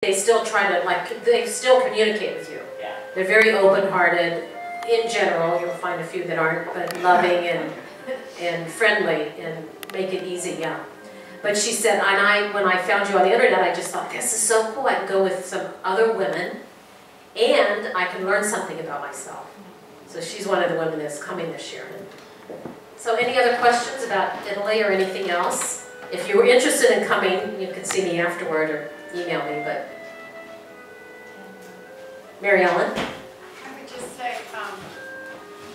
they still try to, like, they still communicate with you. Yeah. They're very open-hearted. In general, you'll find a few that aren't, but loving and friendly and make it easy, yeah. But she said, and when I found you on the internet, I just thought, this is so cool. I can go with some other women, and I can learn something about myself. So she's one of the women that's coming this year. So any other questions about Italy or anything else? If you were interested in coming, you could see me afterward or email me, but... Mary Ellen? I would just say,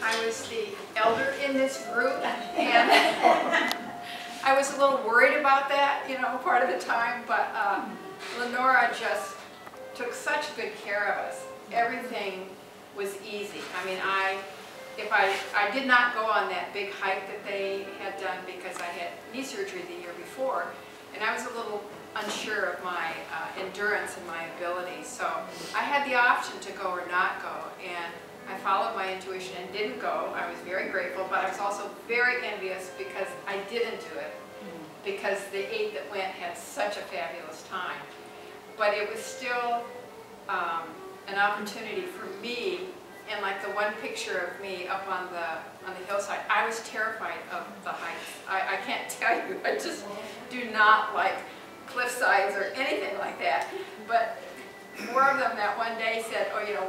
I was the elder in this group, and I was a little worried about that, you know, part of the time, but Lenora just took such good care of us. Everything was easy. I mean, I did not go on that big hike that they had done because I had knee surgery the year before, and I was a little unsure of my endurance and my ability. So I had the option to go or not go, and I followed my intuition and didn't go. I was very grateful, but I was also very envious because I didn't do it, because the 8 that went had such a fabulous time. But it was still an opportunity for me. And like the one picture of me up on the hillside, I was terrified of the heights. I can't tell you, I just do not like cliff sides or anything like that. But 4 of them that one day said, oh, you know,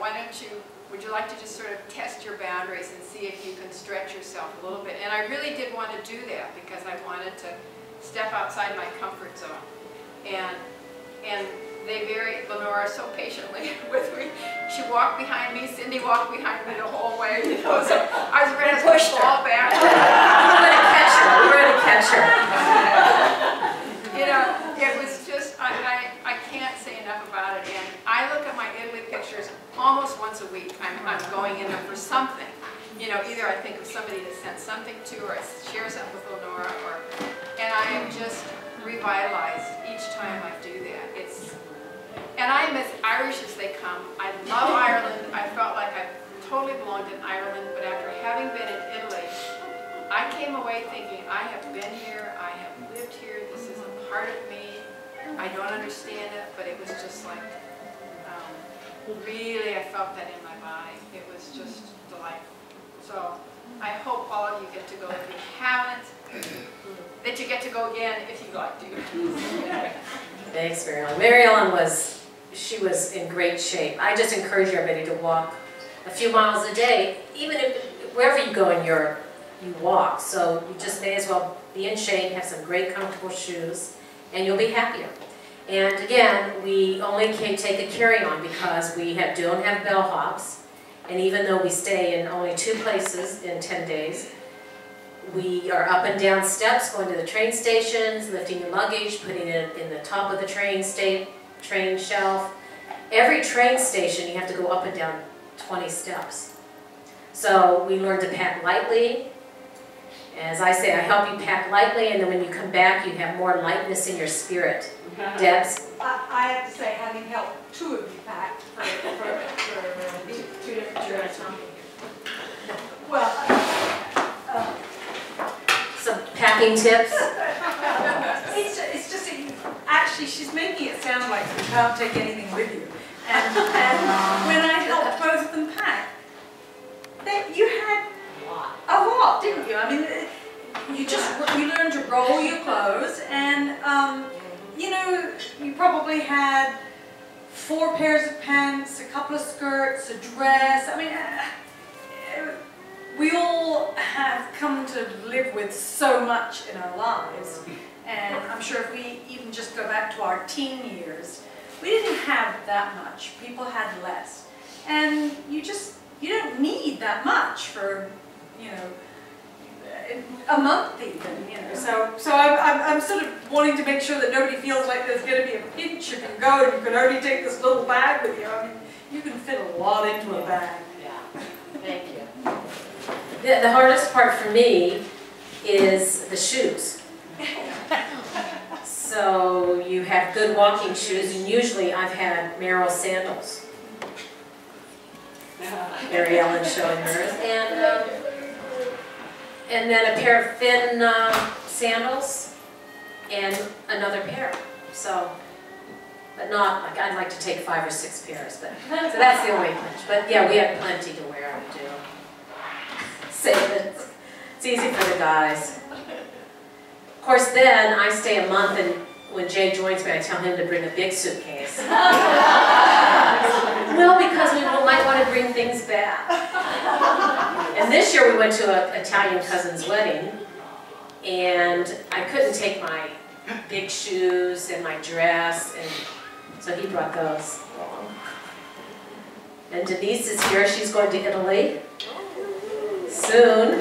would you like to just sort of test your boundaries and see if you can stretch yourself a little bit? And I really did want to do that because I wanted to step outside my comfort zone. And Lenora so patiently with me. She walked behind me, Cindy walked behind me the whole way. You know, so I was ready to fall back. We were going to catch her. You know, it was just, I can't say enough about it. And I look at my Italy pictures almost once a week. I'm going in there for something. You know, either I think of somebody to send something to, or I share something with Lenora, and I am just revitalized each time I do that. And I'm as Irish as they come. I love Ireland. I felt like I totally belonged in Ireland, but after having been in Italy, I came away thinking, I have been here, I have lived here, this is a part of me. I don't understand it, but it was just like, really I felt that in my body. It was just delightful. So I hope all of you get to go. If you haven't, that you get to go again if you'd like to. Thanks, Mary Ellen. Mary Ellen was in great shape. I just encourage everybody to walk a few miles a day. Even if wherever you go in Europe, you walk. So you just may as well be in shape, have some great comfortable shoes, and you'll be happier. And again, we only can take a carry-on because we don't have bellhops. And even though we stay in only 2 places in 10 days, we are up and down steps, going to the train stations, lifting your luggage, putting it in the top of the train shelf. Every train station, you have to go up and down 20 steps. So we learn to pack lightly. As I say, I help you pack lightly, and then when you come back, you have more lightness in your spirit. Debs? I have to say, having helped 2 of you pack for 2 different journeys. Well, Some packing tips? it's just actually, she's making it sound like you can't take anything with you. And when I helped both of them pack, you had a lot, didn't you? I mean, you learned to roll your clothes, and you know, you probably had 4 pairs of pants, a couple of skirts, a dress. I mean, we all have come to live with so much in our lives, and I'm sure if we even just go back to our teen years, we didn't have that much. People had less, and you don't need that much for, you know, a month even, you know. So I'm sort of wanting to make sure that nobody feels like there's going to be a pinch if you go and you can only take this little bag with you. I mean, you can fit a lot into a bag. Yeah, thank you. The hardest part for me is the shoes. So you have good walking shoes, and usually I've had Merrill sandals. Mary Ellen showing hers, and then a pair of thin sandals, and another pair. So but not, like, I'd like to take 5 or 6 pairs, but, so that's the only pinch. But yeah, we have plenty to wear, we do. Save it. It's easy for the guys. Of course, then I stay a month, and when Jay joins me, I tell him to bring a big suitcase. Well, because we might want to bring things back. And this year we went to an Italian cousin's wedding, and I couldn't take my big shoes and my dress, and so he brought those along. And Denise is here. She's going to Italy soon.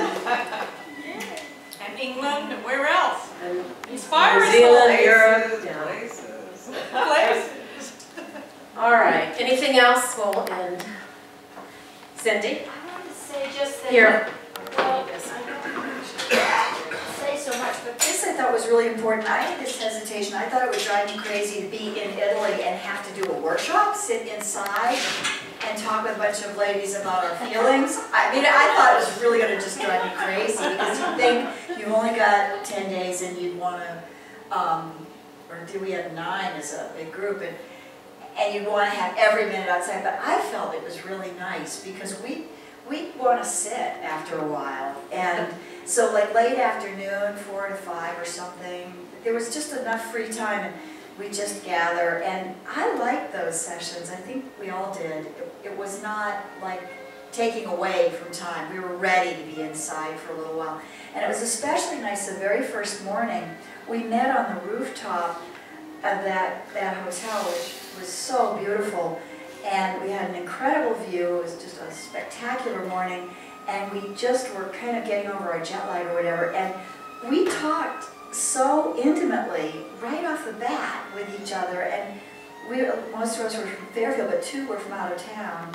And England, and where else? And Inspiring New Zealand, Places, Europe. Yeah. places. Places. All right. Anything else? We'll end. Cindy? I wanted to say just that. Here. Well, I don't say so much, but this I thought was really important. I had this hesitation. I thought it would drive me crazy to be in Italy and have to do a workshop, sit inside and talk with a bunch of ladies about our feelings. I mean, I thought it was really going to just drive me crazy because you think you've only got 10 days and you'd want to, or do we have 9 as a big group, and you'd want to have every minute outside. But I felt it was really nice because we want to sit after a while. And so like late afternoon, 4 to 5 or something, there was just enough free time and we just gather. And I liked those sessions. I think we all did. It was not like taking away from time. We were ready to be inside for a little while. And it was especially nice the very first morning. We met on the rooftop of that hotel, which was so beautiful. And we had an incredible view. It was just a spectacular morning. And we just were kind of getting over our jet lag or whatever. And we talked so intimately right off the bat with each other. And most of us were from Fairfield, but 2 were from out of town.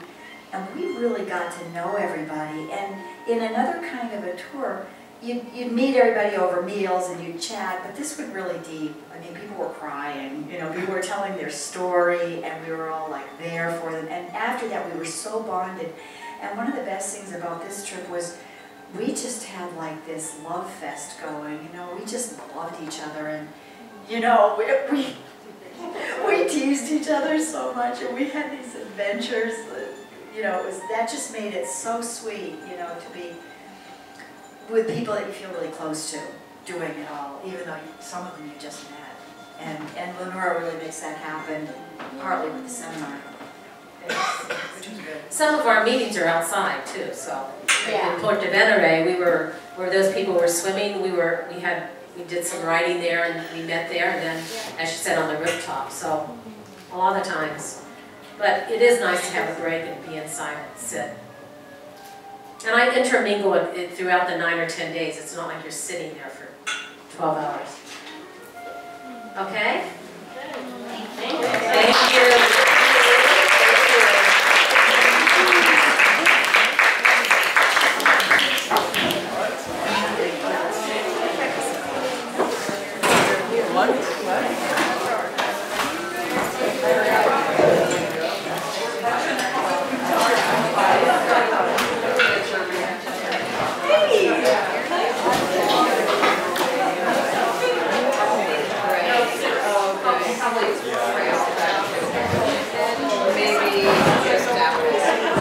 And we really got to know everybody. And in another kind of a tour, you'd meet everybody over meals and you'd chat, but this went really deep. I mean, people were crying, you know, people were telling their story, and we were all like there for them. And after that, we were so bonded. And one of the best things about this trip was we just had like this love fest going, you know, we just loved each other, and, you know, we teased each other so much, and we had these adventures, you know, that just made it so sweet, you know, to be with people that you feel really close to, doing it all, even though some of them you just met. And Lenora really makes that happen, partly with the seminar. Which was good. Some of our meetings are outside too, so Yeah. in Porto Venere, where those people were swimming, we did some riding there, and we met there, and then, as she said, on the rooftop, so a lot of times. But it is nice to have a break and be inside and sit. And I intermingle it throughout the 9 or 10 days. It's not like you're sitting there for 12 hours. Okay? Thank you.